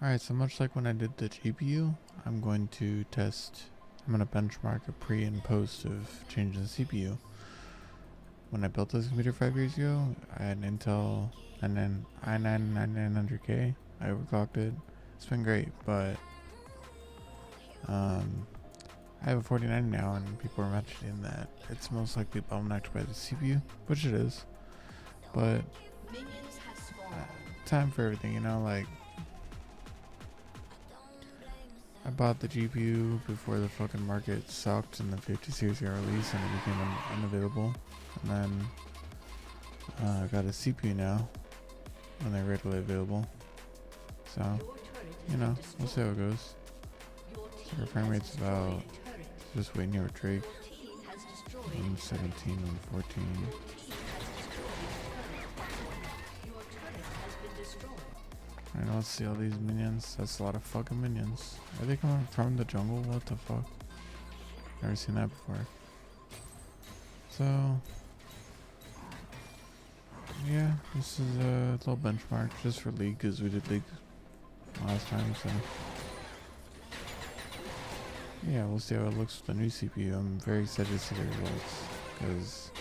Alright, so much like when I did the GPU, I'm going to benchmark a pre and post of changing the CPU. When I built this computer 5 years ago, I had an Intel i9-9900K. I overclocked it. It's been great, but I have a 4090 now, and people are mentioning that it's most likely bottlenecked by the CPU, which it is. But time for everything, you know, like I bought the GPU before the fucking market sucked and the 50 series got released and it became unavailable. And then I got a CPU now when they're readily available. So, you know, we'll see how it goes. So our frame rate's about just waiting here with Drake. 117, 114. Alright, let's see all these minions. That's a lot of fucking minions. Are they coming from the jungle? What the fuck? Never seen that before. So, yeah, this is a little benchmark just for League, because we did League last time, so yeah, we'll see how it looks with the new CPU. I'm very excited to see the results, because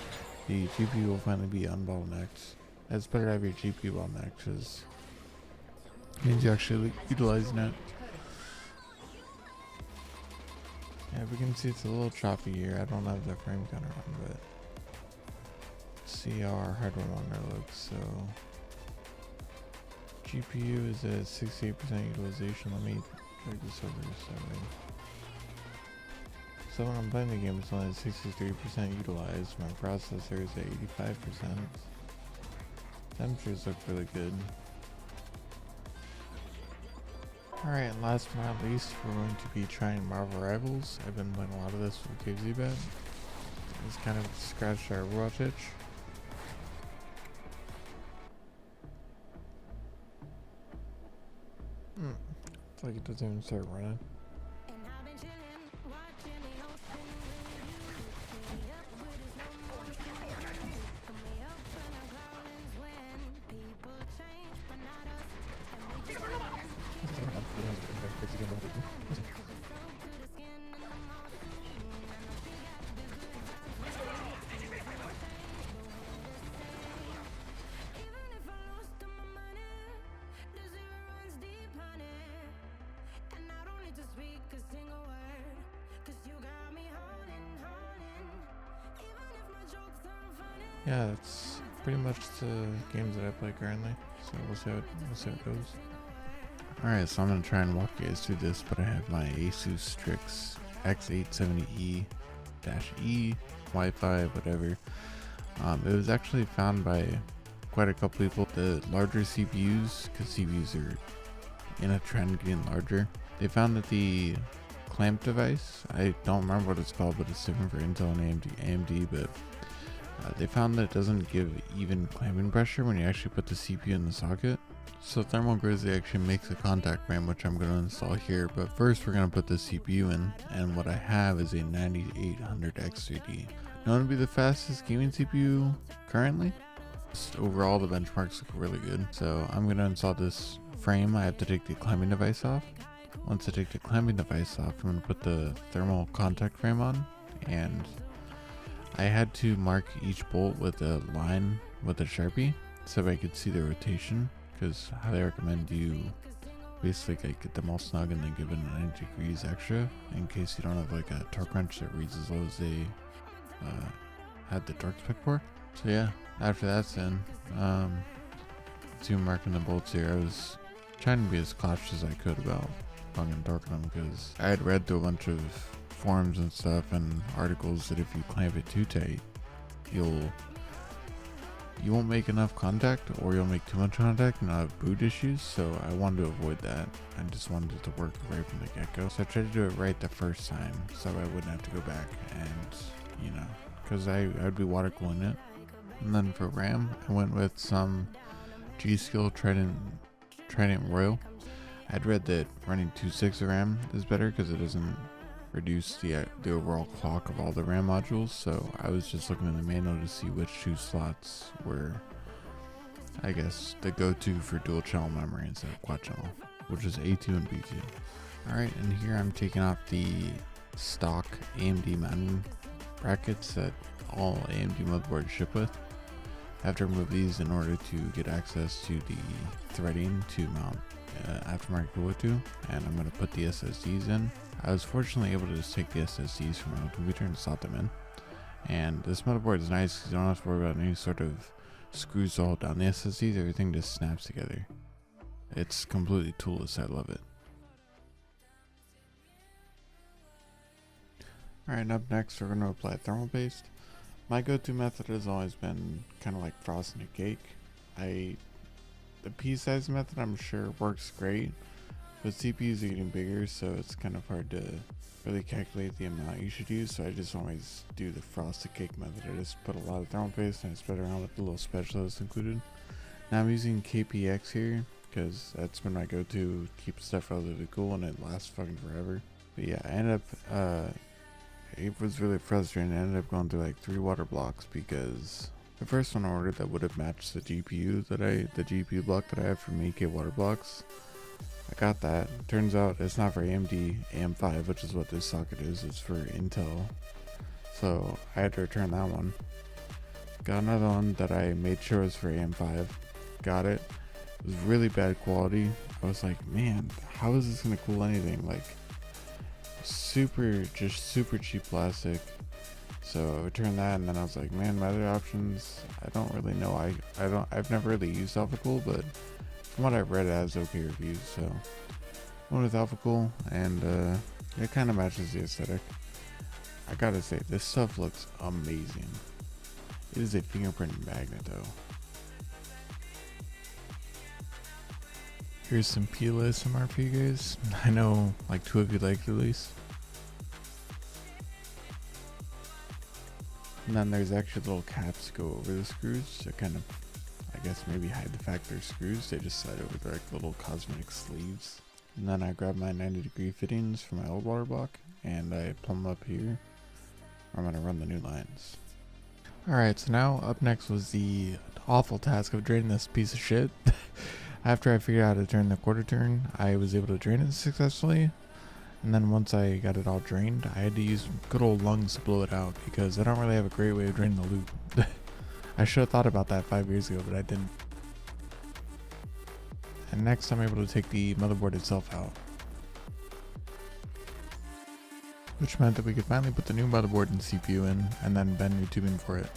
the GPU will finally be unbottlenecked. It's better to have your GPU bottlenecked, because it means you're actually utilizing it. Yeah, we can see it's a little choppy here. I don't have the frame counter on, but see how our hardware monitor looks. So GPU is at 68% utilization. Let me drag this over. So when I'm playing the game, it's only at 63% utilized. My processor is at 85%. Temperatures look really good. Alright, and last but not least, we're going to be trying Marvel Rivals. I've been playing a lot of this with KZBet. It's kind of scratched our Overwatch itch. It's like it doesn't even start running. Yeah, that's pretty much the games that I play currently, so we'll see how it goes. Alright, so I'm going to try and walk you guys through this, but I have my Asus Strix X870E-E, Wi-Fi, whatever. It was actually found by quite a couple people. The larger CPUs, because CPUs are in a trend getting larger, they found that the clamp device, I don't remember what it's called, but it's different for Intel and AMD, but they found that it doesn't give even clamping pressure when you actually put the CPU in the socket. So Thermal Grizzly actually makes a contact frame, which I'm going to install here, but first we're going to put the CPU in, and what I have is a 9800X3D. Known to be the fastest gaming CPU currently. Just overall the benchmarks look really good. So I'm going to install this frame. I have to take the clamping device off. Once I take the clamping device off, I'm going to put the thermal contact frame on, and I had to mark each bolt with a line with a Sharpie so I could see the rotation, because I highly recommend you basically like get them all snug and then give it 90 degrees extra in case you don't have like a torque wrench that reads as low as they had the torque spec for. So yeah, after that's in, marking the bolts here, I was trying to be as cautious as I could about fucking torquing them, because I had read through a bunch of forums and stuff and articles that if you clamp it too tight, you won't make enough contact, or you'll make too much contact and I'll have boot issues. So I wanted to avoid that. I just wanted it to work right from the get-go. So I tried to do it right the first time so I wouldn't have to go back and, you know, because I'd be water cooling it. And then for RAM, I went with some G.Skill Trident Royal. I'd read that running 2.6 of RAM is better because it doesn't reduce the overall clock of all the RAM modules. So I was just looking in the manual to see which two slots were I guess, the go-to for dual channel memory instead of quad channel, which is A2 and B2. Alright, and here I'm taking off the stock AMD mounting brackets that all AMD motherboards ship with. I have to remove these in order to get access to the threading to mount aftermarket cooler to, and I'm going to put the SSDs in. I was fortunately able to just take the SSDs from my own computer and slot them in. And this motherboard is nice because you don't have to worry about any sort of screws to hold down the SSDs. Everything just snaps together. It's completely toolless. I love it. Alright, up next we're going to apply thermal paste. My go-to method has always been kind of like frosting a cake. The pea-size method I'm sure works great, but CPUs are getting bigger, so it's kind of hard to really calculate the amount you should use, so I just always do the frosted cake method. I just put a lot of thermal paste and I spread it around with the little spatula that's included. Now I'm using KPX here because that's been my go-to, keep stuff relatively cool and it lasts fucking forever. But yeah, I ended up it was really frustrating. I ended up going through like 3 water blocks because the first one I ordered that would have matched the GPU block that I have from AK water blocks. I got that. Turns out it's not for AMD AM5, which is what this socket is. It's for Intel. So I had to return that one. Got another one that I made sure was for AM5. Got it. It was really bad quality. I was like, man, how is this gonna cool anything? Like super cheap plastic. So I returned that, and then I was like, man, my other options, I don't really know. I've never really used AlphaCool, but from what I've read, it has okay reviews. So I went with AlphaCool, and it kind of matches the aesthetic. I gotta say, this stuff looks amazing. It is a fingerprint magnet though. Here's some PLSMR for you guys. I know like 2 of you like it at least. And then there's actually little caps to go over the screws to kind of, I guess, maybe hide the fact they're screws. They just slide over the like little cosmetic sleeves. And then I grab my 90-degree fittings from my old water block and I plumb up here. I'm gonna run the new lines. Alright, so now up next was the awful task of draining this piece of shit. After I figured out how to turn the quarter turn, I was able to drain it successfully. And then once I got it all drained, I had to use good old lungs to blow it out because I don't really have a great way of draining the loop. I should have thought about that 5 years ago, but I didn't. And next I'm able to take the motherboard itself out, which meant that we could finally put the new motherboard and CPU in and then bend new tubing for it.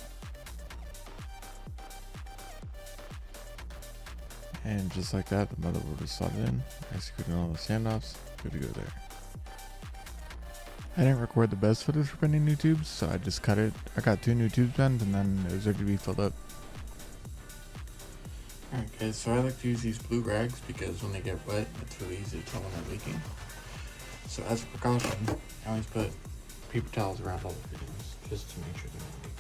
And just like that, the motherboard was slotted in. I screwed in all the standoffs, good to go there. I didn't record the best footage for bending new tubes, so I just cut it. I got 2 new tubes bent and then it was ready to be filled up. Alright guys, so I like to use these blue rags because when they get wet, it's really easy to tell when they're leaking. So as a precaution, I always put paper towels around all the fittings just to make sure they're not leaking.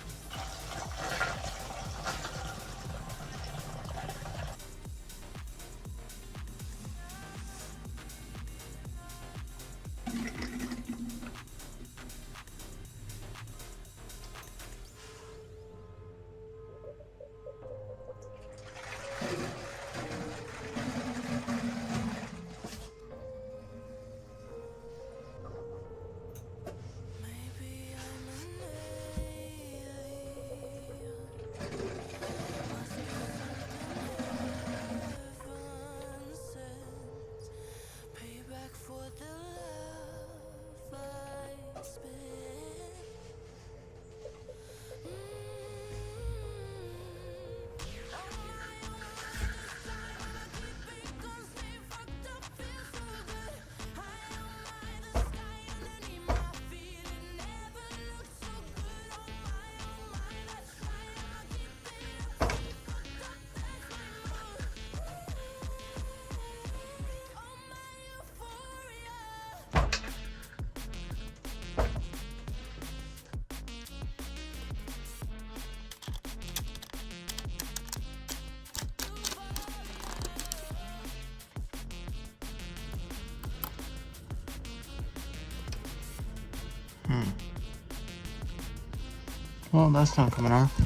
Well, that's not coming off. Alright, so I like to use these blue rags because when they get wet, it's really easy to tell when they're leaking. So as a precaution, I always put paper towels around all the fittings just to make sure they're not leaking.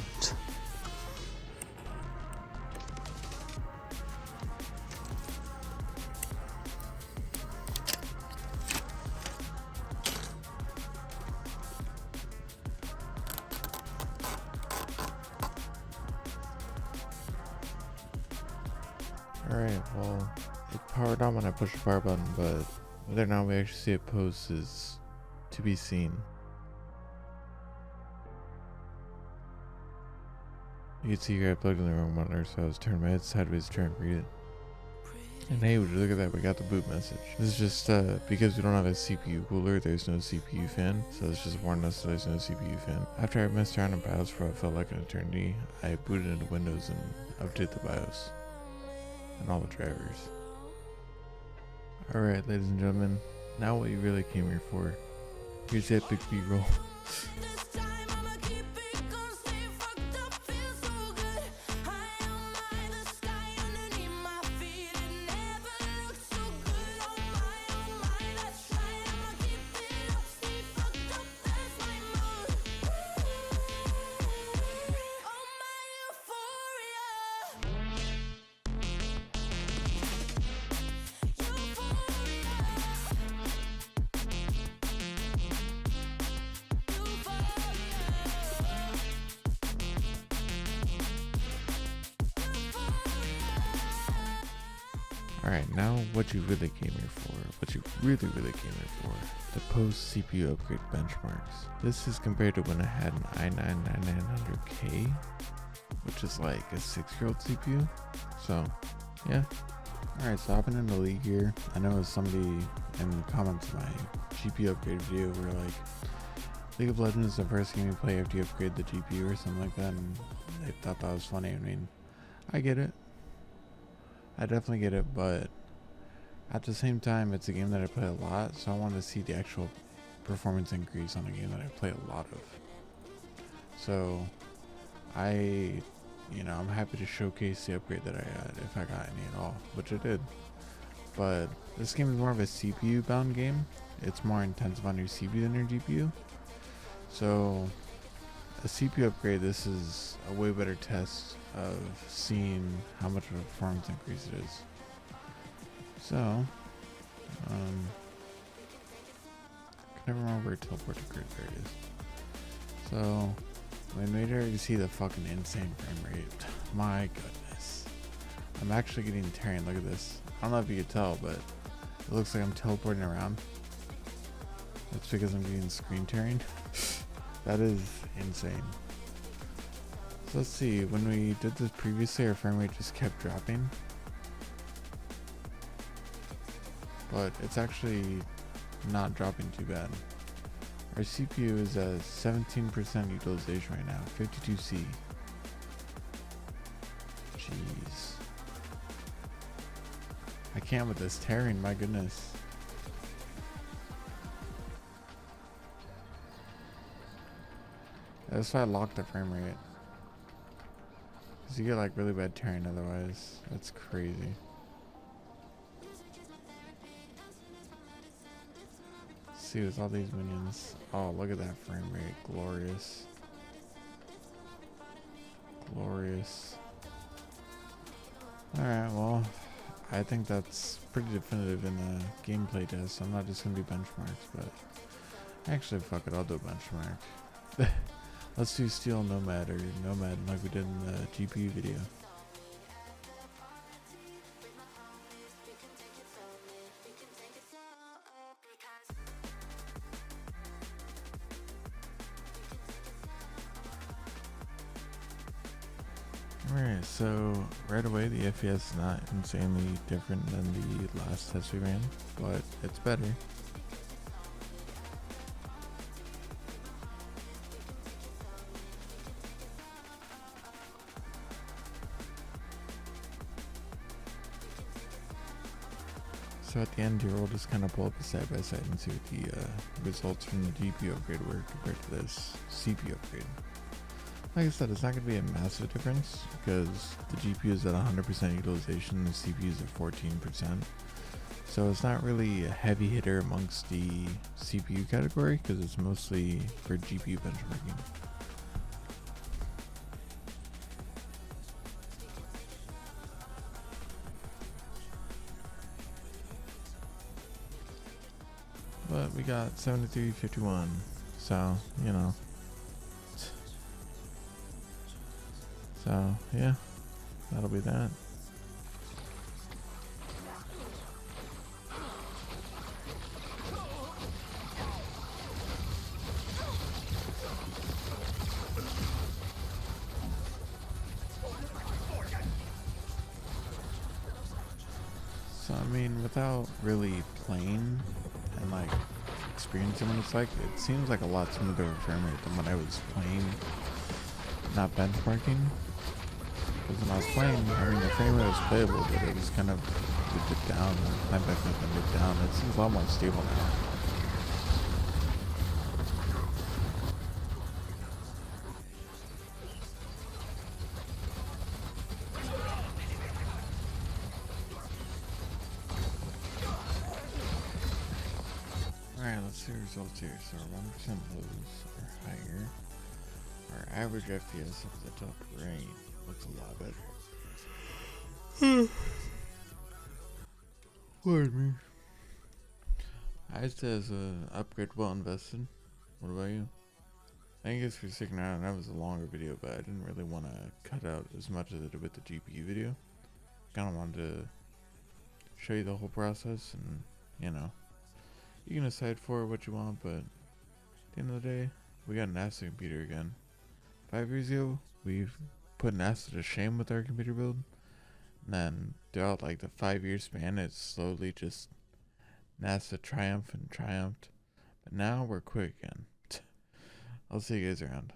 It powered on when I pushed the power button, but whether or not we actually see it post is to be seen. You can see here I plugged in the wrong monitor, so I was turning my head sideways to try and read it. And hey, would you look at that, we got the boot message. This is just because we don't have a CPU cooler, there's no CPU fan, so it's just warning us that there's no CPU fan. After I messed around in BIOS for what felt like an eternity, I booted into Windows and updated the BIOS and all the drivers. Alright, ladies and gentlemen, now what you really came here for. Here's the epic B-roll. Alright, now what you really came here for, what you really came here for, the post CPU upgrade benchmarks. This is compared to when I had an i9-9900K, which is like a 6-year-old CPU, so yeah. Alright, so hopping into League here, I know somebody in the comments of my GPU upgrade video were like, League of Legends is the first game you play after you upgrade the GPU or something like that, and they thought that was funny. I mean, I get it. I definitely get it, but at the same time, it's a game that I play a lot, so I want to see the actual performance increase on a game that I play a lot of. So, I'm happy to showcase the upgrade that I got, if I got any at all, which I did. But this game is more of a CPU-bound game. It's more intensive on your CPU than your GPU. So, a CPU upgrade, this is a way better test of seeing how much of a performance increase it is. So, I can never remember where teleport to grid. There it is. So, we made her to see the fucking insane frame rate. My goodness. I'm actually getting tearing. Look at this. I don't know if you can tell, but it looks like I'm teleporting around. That's because I'm getting screen tearing. That is insane. So let's see, when we did this previously, our frame rate just kept dropping. But it's actually not dropping too bad. Our CPU is at 17% utilization right now, 52C. Jeez. I can't with this tearing, my goodness. That's why I locked the frame rate. Because you get like really bad tearing otherwise. That's crazy. Let's see, with all these minions. Oh, look at that frame rate. Glorious. Glorious. Alright, well, I think that's pretty definitive in the gameplay test. I'm not just going to do benchmarks, but actually, fuck it, I'll do a benchmark. Let's do Steel Nomad or Nomad like we did in the GPU video. Alright, so right away the FPS is not insanely different than the last test we ran, but it's better. So at the end here, we'll just kind of pull up a side by side and see what the results from the GPU upgrade were compared to this CPU upgrade. Like I said, it's not going to be a massive difference because the GPU is at 100% utilization, the CPU is at 14%. So it's not really a heavy hitter amongst the CPU category because it's mostly for GPU benchmarking. But we got 7351, so, you know. So, yeah, that'll be that. mean, without really playing and like experiencing what it's like, it seems like a lot smoother of a frame rate than when I was playing, not benchmarking. Because when I was playing, I mean, the frame rate was playable, but it was kind of a bit down, climb back up and dip down. It seems a lot more stable now. Alright, let's see the results here. So 1% lows are higher. Our average FPS up the top right looks a lot better. Pardon me. I say as an upgrade well invested. What about you? Thank you for sticking around. That was a longer video, but I didn't really want to cut out as much as I did with the GPU video. Kind of wanted to show you the whole process, and you know, you can decide for what you want, but at the end of the day, we got an NASA computer again. 5 years ago, we've put NASA to shame with our computer build, and then throughout like the 5-year span, it's slowly just NASA triumphed and triumphed, but now we're quick again. I'll see you guys around.